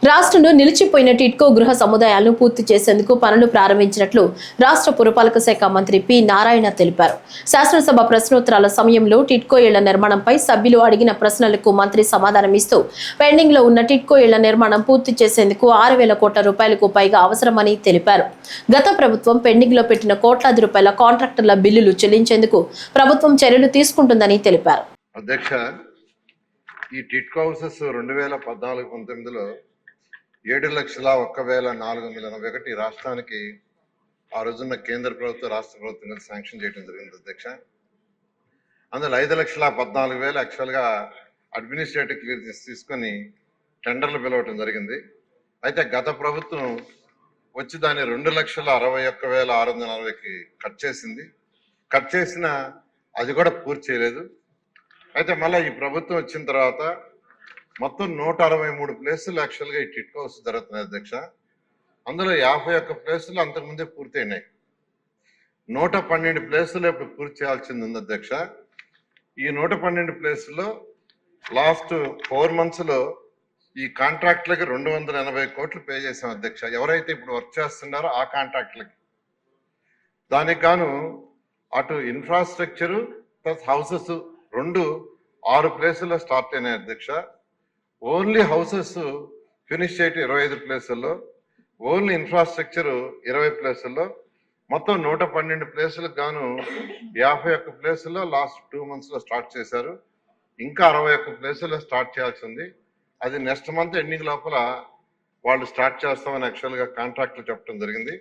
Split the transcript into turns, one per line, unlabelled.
రాష్ట్రంలో నిలిచిపోయిన టిడ్కో గృహ సముదాయాలను పూర్తి చేసేందుకు పనులు ప్రారంభించినట్లు రాష్ట్ర పురపాలక శాఖ మంత్రి పి నారాయణ తెలిపారు. శాసనసభ ప్రశ్నోత్తరాల సమయంలో టిడ్కో ఇళ్ల నిర్మాణంపై సభ్యులు అడిగిన ప్రశ్నలకు మంత్రి సమాధానమిస్తూ పెండింగ్ లో ఉన్న టిడ్కో ఇళ్ల నిర్మాణం పూర్తి చేసేందుకు 6,000 కోట్ల రూపాయలకు పైగా అవసరమని తెలిపారు. గత ప్రభుత్వం పెండింగ్ లో పెట్టిన కోట్లాది రూపాయల కాంట్రాక్టర్ల బిల్లులు చెల్లించేందుకు ప్రభుత్వం చర్యలు తీసుకుంటుందని తెలిపారు.
అధ్యక్ష, ఈ టిడ్కో హౌసెస్ 2014-19లో 7,01,481 రాష్ట్రానికి ఆ రోజున్న కేంద్ర ప్రభుత్వం రాష్ట్ర ప్రభుత్వం కలిసి శాంక్షన్ చేయడం జరిగింది అధ్యక్ష. అందులో 5,14,000 యాక్చువల్గా అడ్మినిస్ట్రేటివ్ క్లియరెన్స్ తీసుకొని టెండర్లు పిలవటం జరిగింది. అయితే గత ప్రభుత్వం వచ్చి దాన్ని 2,61,640కి కట్ చేసింది. కట్ చేసిన అది కూడా పూర్తి చేయలేదు. అయితే మళ్ళీ ఈ ప్రభుత్వం వచ్చిన తర్వాత మొత్తం 163 ప్లేసులు యాక్చువల్గా ఈ టిడ్కో హౌస్ జరుగుతున్నాయి అధ్యక్ష. అందులో 51 ప్లేసులు అంతకుముందే పూర్తయినాయి. 112 ప్లేసులు ఇప్పుడు పూర్తి చేయాల్సింది ఉంది అధ్యక్ష. ఈ 112 ప్లేసుల్లో లాస్ట్ 4 monthsలో ఈ కాంట్రాక్టులకి 280 కోట్లు పే చేసాం అధ్యక్ష. ఎవరైతే ఇప్పుడు వర్క్ చేస్తున్నారో ఆ కాంట్రాక్టులకి. దానికి గాను అటు ఇన్ఫ్రాస్ట్రక్చరు ప్లస్ హౌసెస్ 6 ప్లేసుల్లో స్టార్ట్ అయినాయి అధ్యక్ష. ఓన్లీ హౌసెస్ ఫినిష్ చేయటం 25 ప్లేసుల్లో, ఓన్లీ ఇన్ఫ్రాస్ట్రక్చర్ 20 ప్లేసుల్లో, మొత్తం 112 ప్లేసులకు గాను 51 ప్లేసుల్లో లాస్ట్ 2 monthsలో స్టార్ట్ చేశారు. ఇంకా 61 ప్లేసుల్లో స్టార్ట్ చేయాల్సింది. అది నెక్స్ట్ మంత్ ఎండింగ్ లోపల వాళ్ళు స్టార్ట్ చేస్తామని యాక్చువల్గా కాంట్రాక్టులు చెప్పడం జరిగింది.